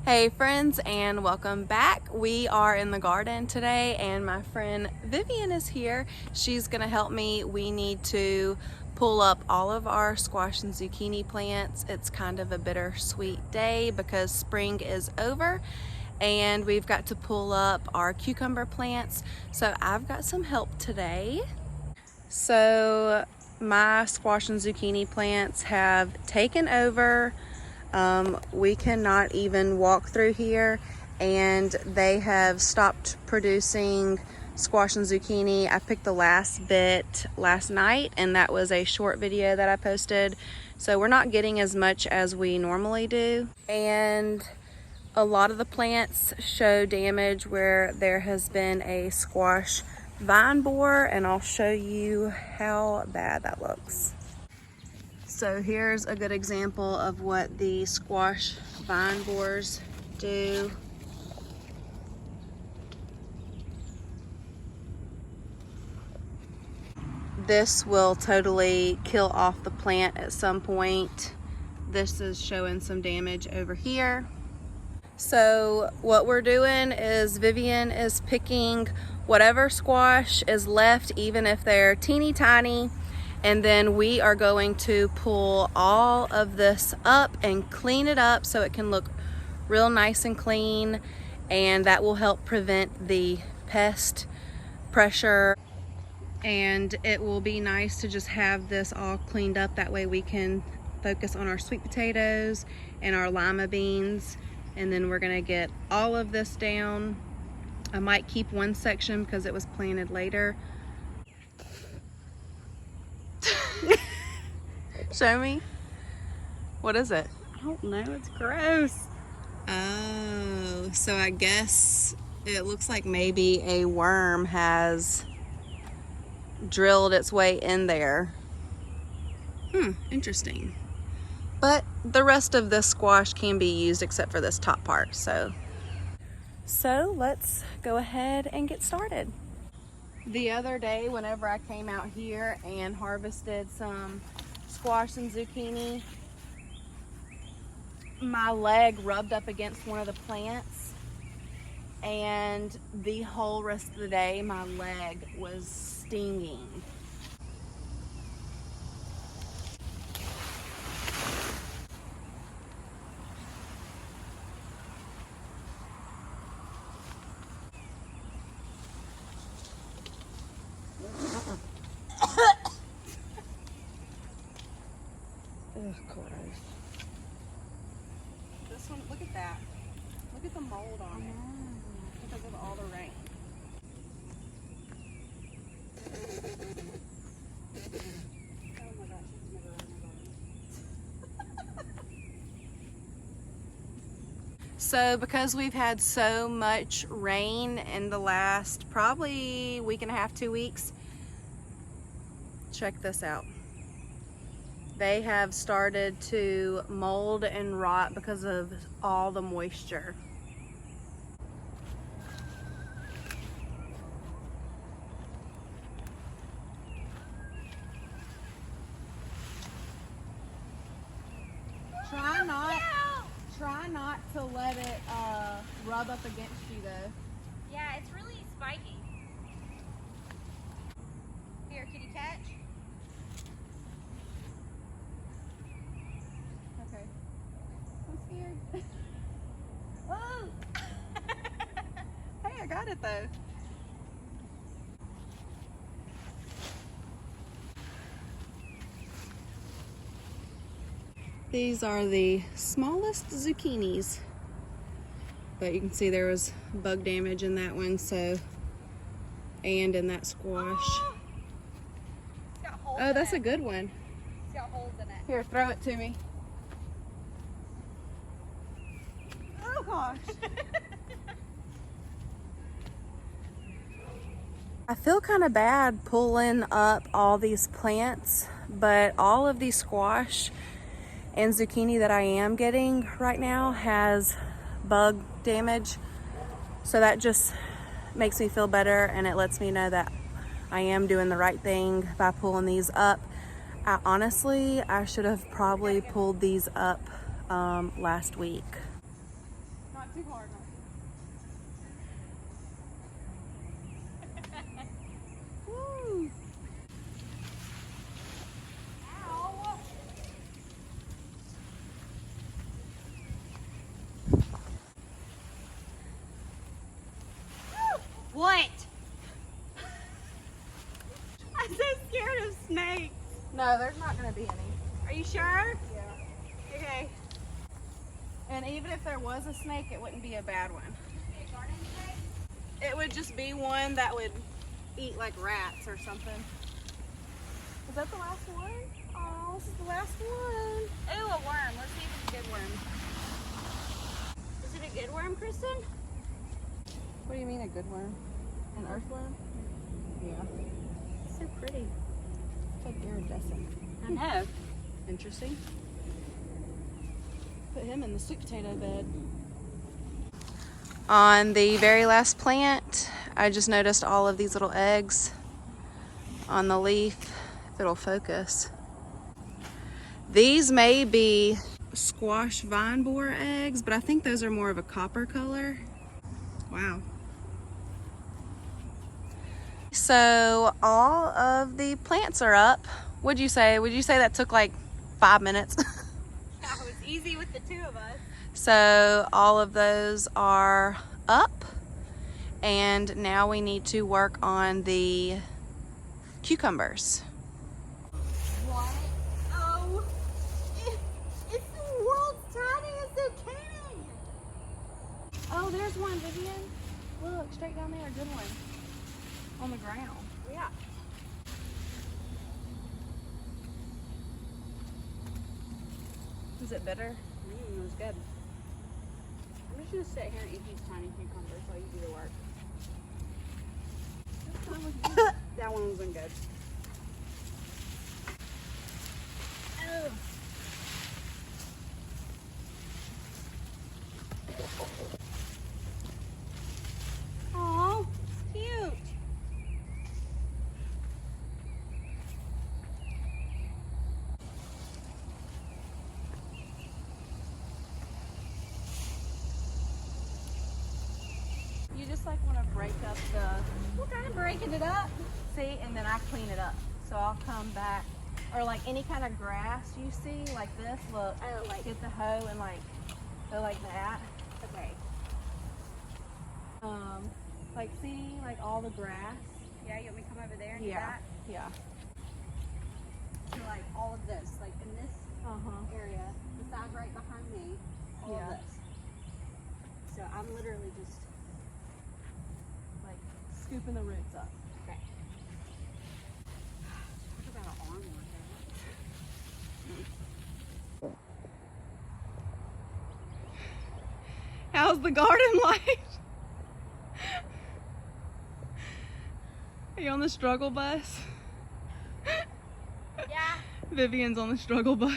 Hey friends, and welcome back. We are in the garden today and my friend Vivian is here. She's gonna help me. We need to pull up all of our squash and zucchini plants. It's kind of a bittersweet day because spring is over and we've got to pull up our cucumber plants. So I've got some help today. So my squash and zucchini plants have taken over. We cannot even walk through here, and they have stopped producing squash and zucchini. I picked the last bit last night, and that was a short video that I posted. So we're not getting as much as we normally do. And a lot of the plants show damage where there has been a squash vine borer, and I'll show you how bad that looks. So here's a good example of what the squash vine borers do. This will totally kill off the plant at some point. This is showing some damage over here. So what we're doing is Vivian is picking whatever squash is left, even if they're teeny tiny, and then we are going to pull all of this up and clean it up so it can look real nice and clean, and that will help prevent the pest pressure. And it will be nice to just have this all cleaned up. That way we can focus on our sweet potatoes and our lima beans. And then we're gonna get all of this down. I might keep one section because it was planted later. Show me. What is it? I don't know, it's gross. Oh, so I guess it looks like maybe a worm has drilled its way in there. Interesting. But the rest of this squash can be used except for this top part. So let's go ahead and get started. The other day, whenever I came out here and harvested some squash and zucchini, my leg rubbed up against one of the plants, and the whole rest of the day my leg was stinging. Ugh, gross. This one, look at that. Look at the mold on it because of all the rain. Oh my gosh, it's never run. So because we've had so much rain in the last probably week and a half, 2 weeks, check this out. They have started to mold and rot because of all the moisture. Try not to let it rub up against you though. Yeah, it's really spiky. Here, kitty catch. Okay. I'm scared. Oh! Hey, I got it though. These are the smallest zucchinis, but you can see there was bug damage in that one, and in that squash. It's got holes Oh, that's in a good one. It's got holes in it. Here, throw it to me. Oh gosh. I feel kind of bad pulling up all these plants, but all of these squash and zucchini that I am getting right now has bug damage. So that just makes me feel better, and it lets me know that I am doing the right thing by pulling these up. I should have probably pulled these up last week. Not too hard. Woo. Ow. What? I'm so scared of snakes. No, there's not going to be any. Are you sure? Yeah. Okay. And even if there was a snake, it wouldn't be a bad one. It would just be one that would eat like rats or something. Is that the last one? Oh, this is the last one. Ooh, a worm. Let's see if it's a good worm. Is it a good worm, Kristen? What do you mean a good worm? An earthworm? Yeah. It's so pretty. It's like iridescent. I know. Interesting. Put him in the sweet potato bed. On the very last plant, I just noticed all of these little eggs on the leaf. If it'll focus. These may be squash vine borer eggs, but I think those are more of a copper color. Wow. So all of the plants are up. Would you say that took like 5 minutes? That was easy with the two of us. So all of those are up, and now we need to work on the cucumbers. What? Oh, it's the world's tiniest zucchini. Oh, there's one, Vivian. Look, straight down there, a good one. On the ground. Yeah. Is it bitter? It was good. I'm just gonna sit here and eat these tiny cucumbers while you do the work. That one wasn't good. Ugh. Aw, it's cute. You just like want to break up the, We're kind of breaking it up. see, and then I clean it up. So I'll come back, or like any kind of grass you see, like this, look, Oh, like, get the hoe and like go like that. okay. Like see, like all the grass. Yeah, you want me to come over there and do Yeah, that? yeah. So like all of this, like in this Uh-huh. area, the side right behind me, all Yeah. of this. So I'm literally just, Like scooping the roots up. okay. Talk about an arm workout. How's the garden life? Are you on the struggle bus? Yeah. Vivian's on the struggle bus.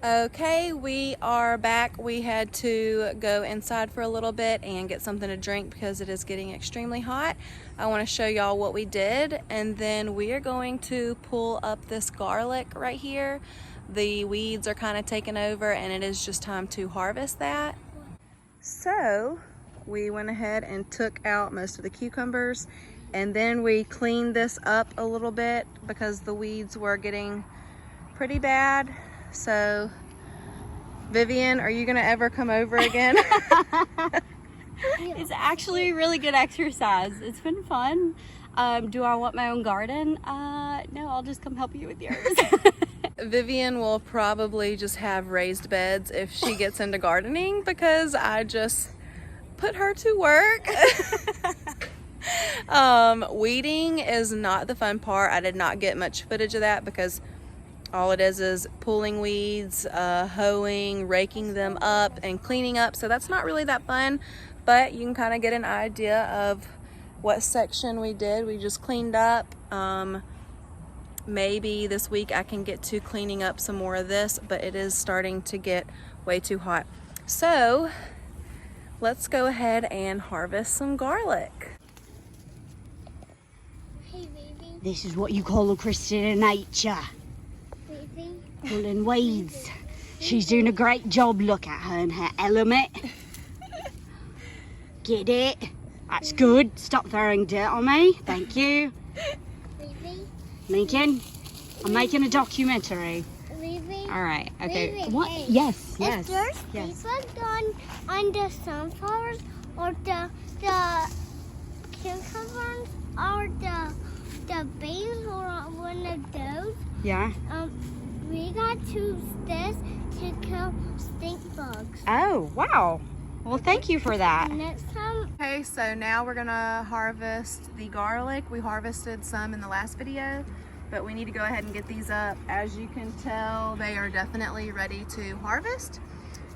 Okay, we are back. We had to go inside for a little bit and get something to drink because it is getting extremely hot. I want to show y'all what we did, and then we are going to pull up this garlic right here. The weeds are kind of taking over, and it is just time to harvest that. So we went ahead and took out most of the cucumbers, and then we cleaned this up a little bit because the weeds were getting pretty bad. So Vivian, are you gonna ever come over again? It's actually really good exercise. It's been fun. Do I want my own garden? No, I'll just come help you with yours. Vivian will probably just have raised beds if she gets into gardening because I just put her to work. Weeding is not the fun part. I did not get much footage of that because all it is pulling weeds, hoeing, raking them up, and cleaning up. So that's not really that fun, but you can kind of get an idea of what section we did. We just cleaned up. Maybe this week I can get to cleaning up some more of this, but it is starting to get way too hot. So let's go ahead and harvest some garlic. Hey, baby. This is what you call a Christian in nature. Pulling weeds. She's doing a great job. Look at her in her element. Get it? That's good. Stop throwing dirt on me. Thank you. Lincoln, I'm making a documentary. All right. Okay. Vivian, What? hey, Yes. Is there people on the sunflowers or the cucumbers or the beans or one of those? Yeah. We got to use this to kill stink bugs. Oh, wow. Well, thank you for that. Next time, Okay, so now we're gonna harvest the garlic. We harvested some in the last video, but we need to go ahead and get these up. As you can tell, they are definitely ready to harvest.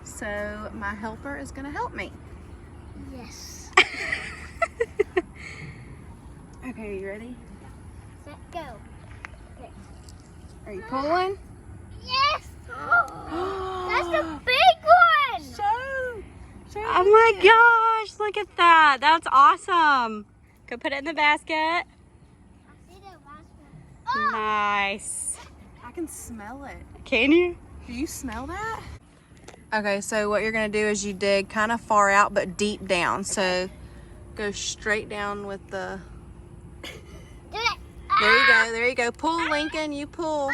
So my helper is gonna help me. yes. Okay, you ready? Let's go. Are you pulling? Yes. That's a big one. Show Oh my gosh, look at that. That's awesome. Go put it in the basket. I see the last one. Oh, Nice. I can smell it. Can you? Do you smell that? Okay, so what you're gonna do is you dig kind of far out but deep down. So go straight down with the, do it. there you go. Pull, Lincoln, you pull.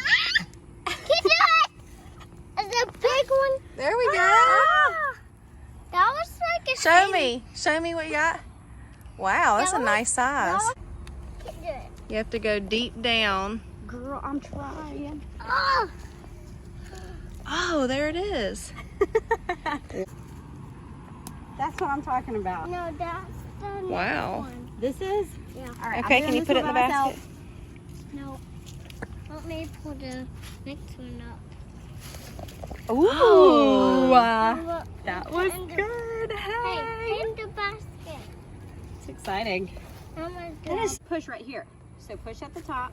Can do it. It's a big one. There we go. Ah, that was like a Show me what you got. Wow, that's a nice size. Can do it. You have to go deep down. Girl, I'm trying. Oh, Oh, there it is. That's what I'm talking about. no, that's the next Wow. one. This is? Yeah. All right. Okay, I'm can doing you this put it one in the by myself. basket? No. Let me pull the next one up. Ooh. Look, That was in the- good. Hey, Hey. in the basket. It's exciting. Oh my That god. is push right here. So push at the top.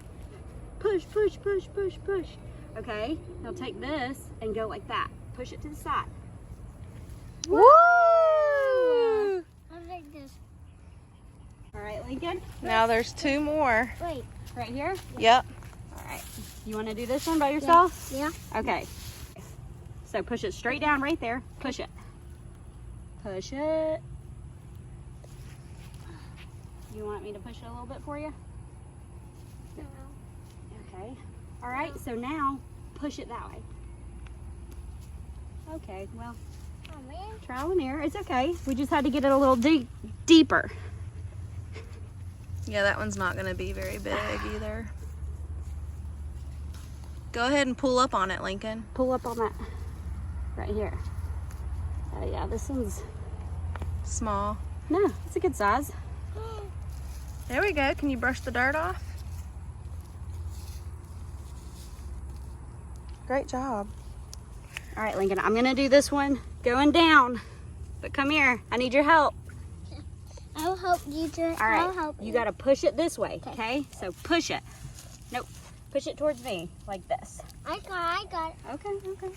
Push, push, push, push, push. Okay. Now take this and go like that. Push it to the side. Woo! I like this. All right, Lincoln. Now there's two more. Wait. Right here. Yep. All right. You want to do this one by yourself? Yeah. Okay. So push it straight down right there. Push it. Push it. You want me to push it a little bit for you? No. Okay. All right. So now push it that way. Okay. Well, Oh man. trial and error. It's okay. We just had to get it a little deeper. Yeah, that one's not gonna be very big either. Go ahead and pull up on it, Lincoln. Pull up on that. Right here. Oh yeah, this one's Small. no. It's a good size. There we go. Can you brush the dirt off? Great job. All right, Lincoln. I'm gonna do this one going down. But come here. I need your help. I'll help you do it. All right, I'll help you gotta push it this way, Okay. okay? So push it. Nope, push it towards me, like this. I got it. Okay, okay.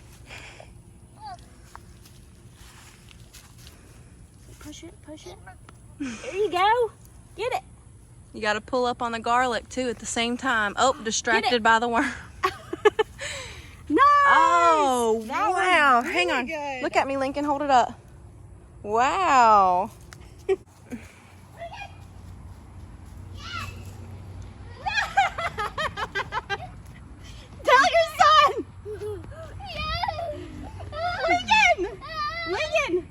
Push it, push it. There you go. Get it. You gotta pull up on the garlic too at the same time. Oh, distracted by the worm. Nice. Oh, That was wow. really Hang on. good. Look at me, Lincoln. Hold it up. Wow. Tell your son. Yes. Lincoln. Lincoln.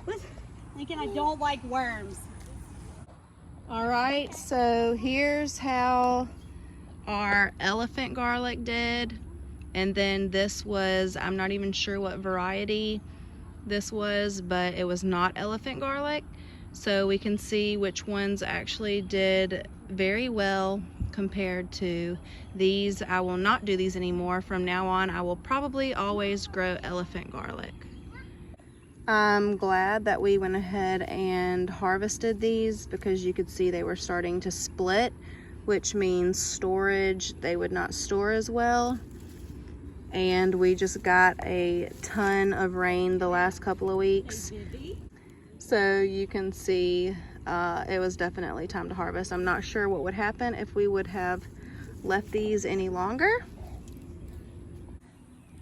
Listen. Lincoln, I don't like worms. All right, so here's how our elephant garlic did. And then this was, I'm not even sure what variety this was, but it was not elephant garlic. So we can see which ones actually did very well compared to these. I will not do these anymore. From now on, I will probably always grow elephant garlic. I'm glad that we went ahead and harvested these because you could see they were starting to split, which means storage, they would not store as well. And we just got a ton of rain the last couple of weeks. So you can see it was definitely time to harvest. I'm not sure what would happen if we would have left these any longer.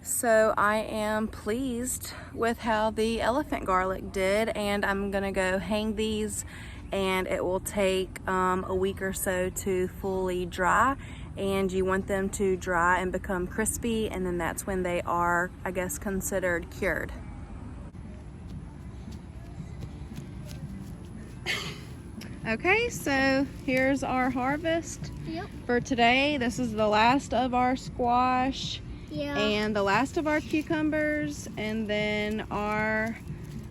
So I am pleased with how the elephant garlic did, and I'm gonna go hang these, and it will take a week or so to fully dry, and you want them to dry and become crispy, and then that's when they are, I guess, considered cured. Okay, so here's our harvest for today. This is the last of our squash and the last of our cucumbers, and then our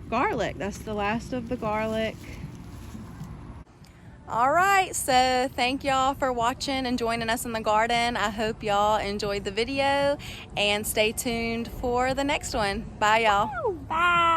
garlic. That's the last of the garlic. All right, so thank y'all for watching and joining us in the garden. I hope y'all enjoyed the video, and stay tuned for the next one. Bye, y'all. Bye.